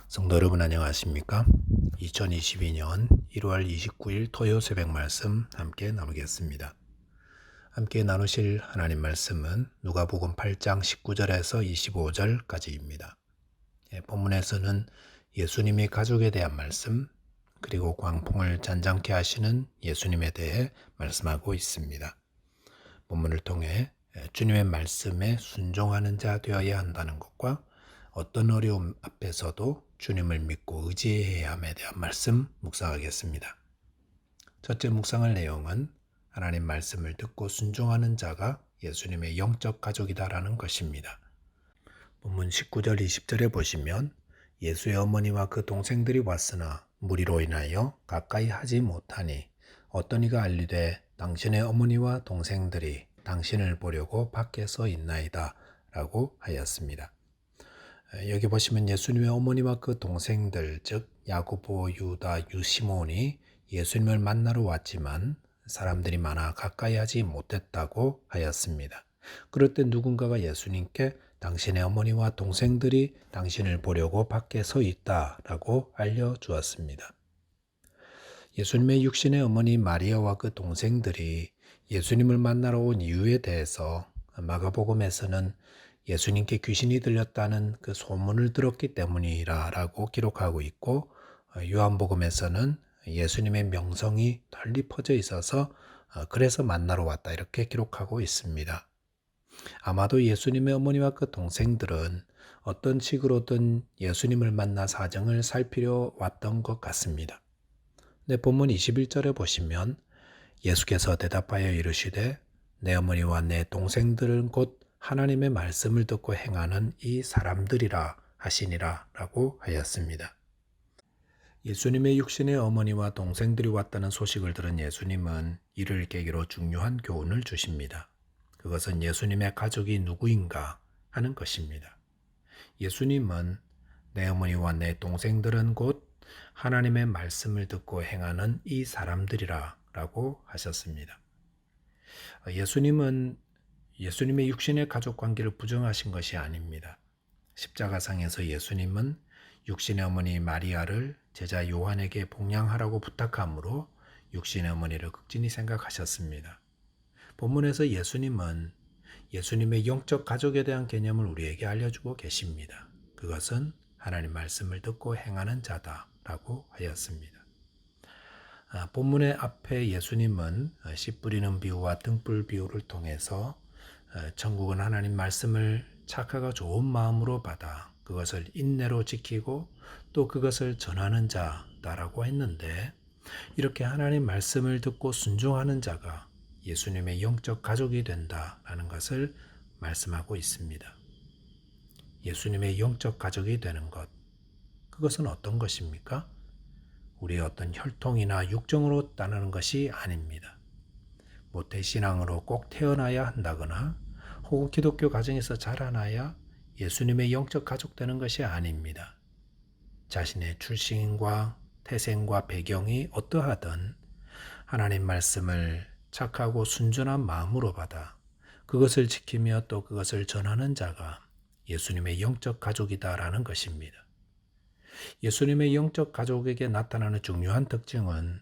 성도 여러분 안녕하십니까? 2022년 1월 29일 토요 새벽 말씀 함께 나누겠습니다. 함께 나누실 하나님 말씀은 누가복음 8장 19절에서 25절까지입니다. 본문에서는 예수님이 가족에 대한 말씀, 그리고 광풍을 잔잔케 하시는 예수님에 대해 말씀하고 있습니다. 본문을 통해 주님의 말씀에 순종하는 자 되어야 한다는 것과 어떤 어려움 앞에서도 주님을 믿고 의지해야 함에 대한 말씀 묵상하겠습니다. 첫째 묵상할 내용은 하나님 말씀을 듣고 순종하는 자가 예수님의 영적 가족이다라는 것입니다. 본문 19절 20절에 보시면 예수의 어머니와 그 동생들이 왔으나 무리로 인하여 가까이 하지 못하니 어떤 이가 알리되 당신의 어머니와 동생들이 당신을 보려고 밖에 서 있나이다 라고 하였습니다. 여기 보시면 예수님의 어머니와 그 동생들, 즉 야고보, 유다, 유시몬이 예수님을 만나러 왔지만 사람들이 많아 가까이 하지 못했다고 하였습니다. 그럴 때 누군가가 예수님께 당신의 어머니와 동생들이 당신을 보려고 밖에 서 있다라고 알려주었습니다. 예수님의 육신의 어머니 마리아와 그 동생들이 예수님을 만나러 온 이유에 대해서 마가복음에서는 예수님께 귀신이 들렸다는 그 소문을 들었기 때문이라고 기록하고 있고, 요한복음에서는 예수님의 명성이 널리 퍼져 있어서 그래서 만나러 왔다 이렇게 기록하고 있습니다. 아마도 예수님의 어머니와 그 동생들은 어떤 식으로든 예수님을 만나 사정을 살피려 왔던 것 같습니다. 네, 본문 21절에 보시면 예수께서 대답하여 이르시되 내 어머니와 내 동생들은 곧 하나님의 말씀을 듣고 행하는 이 사람들이라 하시니라 라고 하였습니다. 예수님의 육신의 어머니와 동생들이 왔다는 소식을 들은 예수님은 이를 계기로 중요한 교훈을 주십니다. 그것은 예수님의 가족이 누구인가 하는 것입니다. 예수님은 내 어머니와 내 동생들은 곧 하나님의 말씀을 듣고 행하는 이 사람들이라 라고 하셨습니다. 예수님은 예수님의 육신의 가족 관계를 부정하신 것이 아닙니다. 십자가상에서 예수님은 육신의 어머니 마리아를 제자 요한에게 봉양하라고 부탁하므로 육신의 어머니를 극진히 생각하셨습니다. 본문에서 예수님은 예수님의 영적 가족에 대한 개념을 우리에게 알려주고 계십니다. 그것은 하나님 말씀을 듣고 행하는 자다라고 하였습니다. 본문의 앞에 예수님은 씨 뿌리는 비유와 등불 비유를 통해서 천국은 하나님 말씀을 착하고 좋은 마음으로 받아 그것을 인내로 지키고 또 그것을 전하는 자다라고 했는데, 이렇게 하나님 말씀을 듣고 순종하는 자가 예수님의 영적 가족이 된다라는 것을 말씀하고 있습니다. 예수님의 영적 가족이 되는 것, 그것은 어떤 것입니까? 우리의 어떤 혈통이나 육정으로 따르는 것이 아닙니다. 모태신앙으로 꼭 태어나야 한다거나 혹은 기독교 가정에서 자라나야 예수님의 영적 가족 되는 것이 아닙니다. 자신의 출신과 태생과 배경이 어떠하든 하나님 말씀을 착하고 순전한 마음으로 받아 그것을 지키며 또 그것을 전하는 자가 예수님의 영적 가족이다라는 것입니다. 예수님의 영적 가족에게 나타나는 중요한 특징은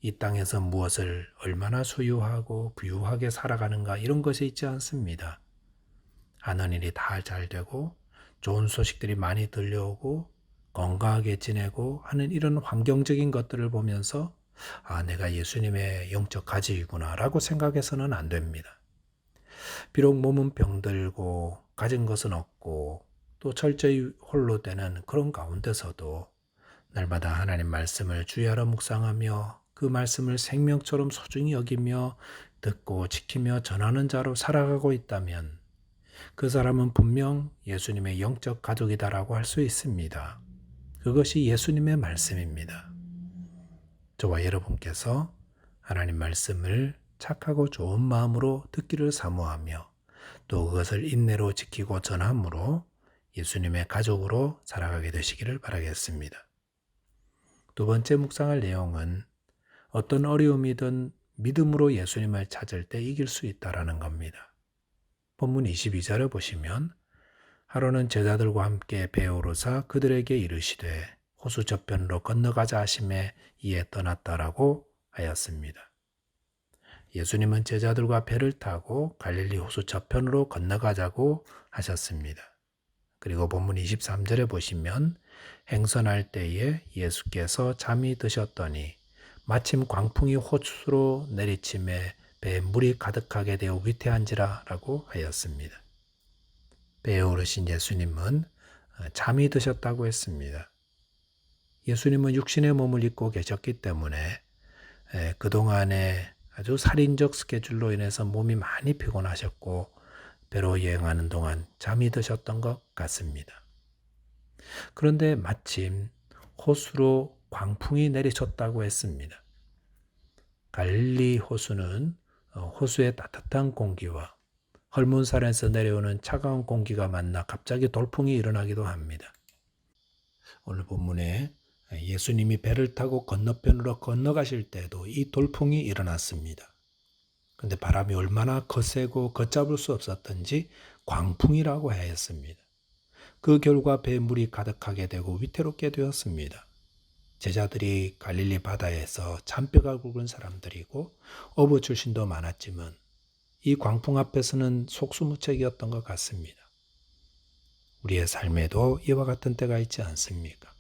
이 땅에서 무엇을 얼마나 소유하고 부유하게 살아가는가 이런 것이 있지 않습니다. 하는 일이 다 잘 되고 좋은 소식들이 많이 들려오고 건강하게 지내고 하는 이런 환경적인 것들을 보면서 내가 예수님의 영적 가족이구나 라고 생각해서는 안 됩니다. 비록 몸은 병들고 가진 것은 없고 또 철저히 홀로 되는 그런 가운데서도 날마다 하나님 말씀을 주야로 묵상하며 그 말씀을 생명처럼 소중히 여기며 듣고 지키며 전하는 자로 살아가고 있다면 그 사람은 분명 예수님의 영적 가족이다라고 할 수 있습니다. 그것이 예수님의 말씀입니다. 저와 여러분께서 하나님 말씀을 착하고 좋은 마음으로 듣기를 사모하며 또 그것을 인내로 지키고 전함으로 예수님의 가족으로 살아가게 되시기를 바라겠습니다. 두 번째 묵상할 내용은 어떤 어려움이든 믿음으로 예수님을 찾을 때 이길 수 있다라는 겁니다. 본문 22절을 보시면 아론은 제자들과 함께 배에 오르사 그들에게 이르시되 호수 저편으로 건너가자 하심에 이에 떠났다라고 하였습니다. 예수님은 제자들과 배를 타고 갈릴리 호수 저편으로 건너가자고 하셨습니다. 그리고 본문 23절에 보시면 행선할 때에 예수께서 잠이 드셨더니 마침 광풍이 호수로 내리침에 배에 물이 가득하게 되어 위태한지라 라고 하였습니다. 배에 오르신 예수님은 잠이 드셨다고 했습니다. 예수님은 육신의 몸을 입고 계셨기 때문에 그동안에 아주 살인적 스케줄로 인해서 몸이 많이 피곤하셨고 배로 여행하는 동안 잠이 드셨던 것 같습니다. 그런데 마침 호수로 광풍이 내리쳤다고 했습니다. 갈릴리 호수는 호수의 따뜻한 공기와 헐문산에서 내려오는 차가운 공기가 만나 갑자기 돌풍이 일어나기도 합니다. 오늘 본문에 예수님이 배를 타고 건너편으로 건너가실 때도 이 돌풍이 일어났습니다. 그런데 바람이 얼마나 거세고 걷잡을 수 없었던지 광풍이라고 하였습니다. 그 결과 배에 물이 가득하게 되고 위태롭게 되었습니다. 제자들이 갈릴리 바다에서 잔뼈가 굵은 사람들이고 어부 출신도 많았지만 이 광풍 앞에서는 속수무책이었던 것 같습니다. 우리의 삶에도 이와 같은 때가 있지 않습니까?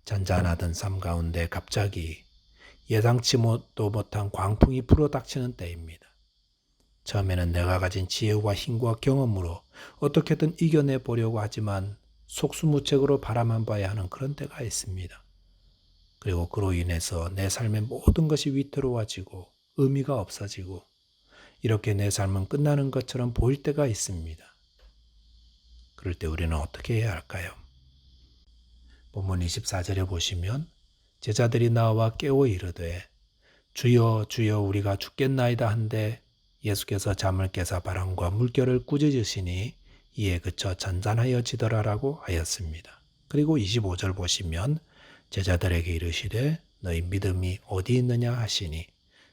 잔잔하던 삶 가운데 갑자기 예상치 못한 광풍이 불어닥치는 때입니다. 처음에는 내가 가진 지혜와 힘과 경험으로 어떻게든 이겨내 보려고 하지만 속수무책으로 바라만 봐야 하는 그런 때가 있습니다. 그리고 그로 인해서 내 삶의 모든 것이 위태로워지고 의미가 없어지고 이렇게 내 삶은 끝나는 것처럼 보일 때가 있습니다. 그럴 때 우리는 어떻게 해야 할까요? 본문 24절에 보시면 제자들이 나와 깨워 이르되 주여 주여 우리가 죽겠나이다 한데 예수께서 잠을 깨사 바람과 물결을 꾸짖으시니 이에 그쳐 잔잔하여지더라라고 하였습니다. 그리고 25절 보시면 제자들에게 이르시되 너희 믿음이 어디 있느냐 하시니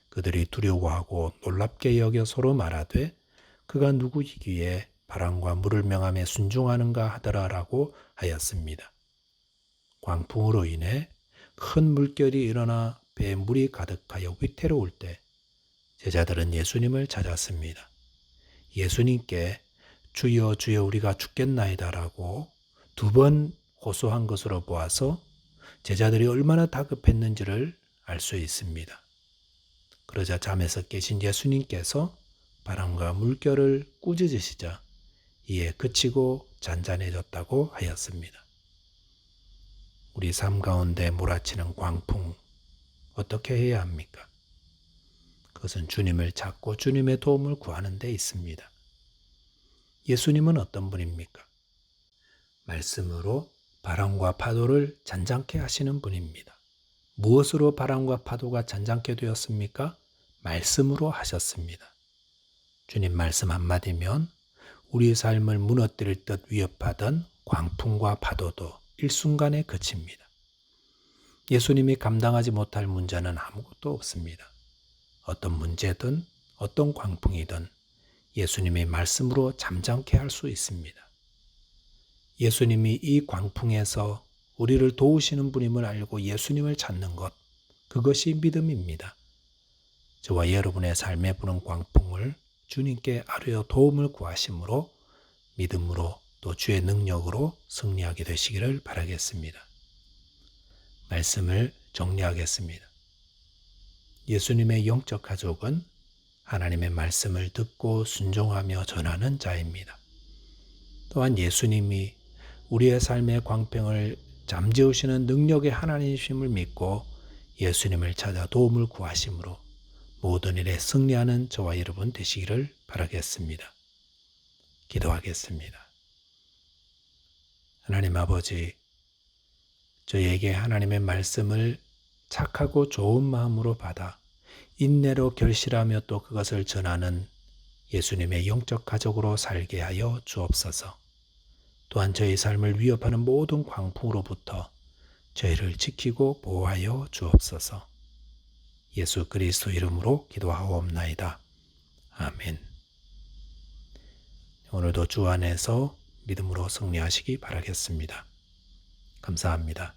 그들이 두려워하고 놀랍게 여겨 서로 말하되 그가 누구이기에 바람과 물을 명함에 순종하는가 하더라라고 하였습니다. 광풍으로 인해 큰 물결이 일어나 배에 물이 가득하여 위태로울 때 제자들은 예수님을 찾았습니다. 예수님께 주여 주여 우리가 죽겠나이다라고 2번 호소한 것으로 보아서 제자들이 얼마나 다급했는지를 알 수 있습니다. 그러자 잠에서 깨신 예수님께서 바람과 물결을 꾸짖으시자 이에 그치고 잔잔해졌다고 하였습니다. 우리 삶 가운데 몰아치는 광풍 어떻게 해야 합니까? 그것은 주님을 찾고 주님의 도움을 구하는 데 있습니다. 예수님은 어떤 분입니까? 말씀으로 바람과 파도를 잔잔케 하시는 분입니다. 무엇으로 바람과 파도가 잔잔케 되었습니까? 말씀으로 하셨습니다. 주님 말씀 한마디면 우리 삶을 무너뜨릴 듯 위협하던 광풍과 파도도 일순간에 그칩니다. 예수님이 감당하지 못할 문제는 아무것도 없습니다. 어떤 문제든 어떤 광풍이든 예수님의 말씀으로 잠잠케 할 수 있습니다. 예수님이 이 광풍에서 우리를 도우시는 분임을 알고 예수님을 찾는 것, 그것이 믿음입니다. 저와 여러분의 삶에 부는 광풍을 주님께 아뢰어 도움을 구하심으로 믿음으로 또 주의 능력으로 승리하게 되시기를 바라겠습니다. 말씀을 정리하겠습니다. 예수님의 영적 가족은 하나님의 말씀을 듣고 순종하며 전하는 자입니다. 또한 예수님이 우리의 삶의 광풍을 잠재우시는 능력의 하나님이심을 믿고 예수님을 찾아 도움을 구하심으로 모든 일에 승리하는 저와 여러분 되시기를 바라겠습니다. 기도하겠습니다. 하나님 아버지, 저에게 하나님의 말씀을 착하고 좋은 마음으로 받아 인내로 결실하며 또 그것을 전하는 예수님의 영적 가족으로 살게 하여 주옵소서. 또한 저희 삶을 위협하는 모든 광풍으로부터 저희를 지키고 보호하여 주옵소서. 예수 그리스도 이름으로 기도하옵나이다. 아멘. 오늘도 주 안에서 믿음으로 승리하시기 바라겠습니다. 감사합니다.